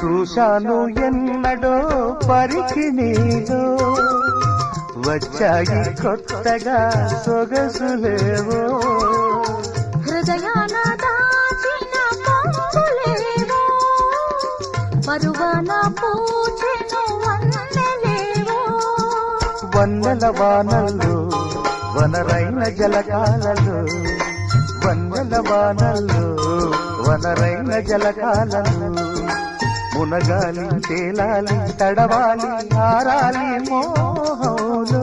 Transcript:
చూశాను ఎన్నడో పరికి నీలో వచ్చాయి కొత్తగా సొగసులేవో హృదయాన దాచిన పొంగులేవో పరువాన పూచెను వన్నెలేవో వన్నెల వానల్లో వనరైన జలకాలలో వన్నెల వానల్లో వనరైన జలకాలలో మునగాలి తేలాలి తడవాలి ఆరాలి మోహంలో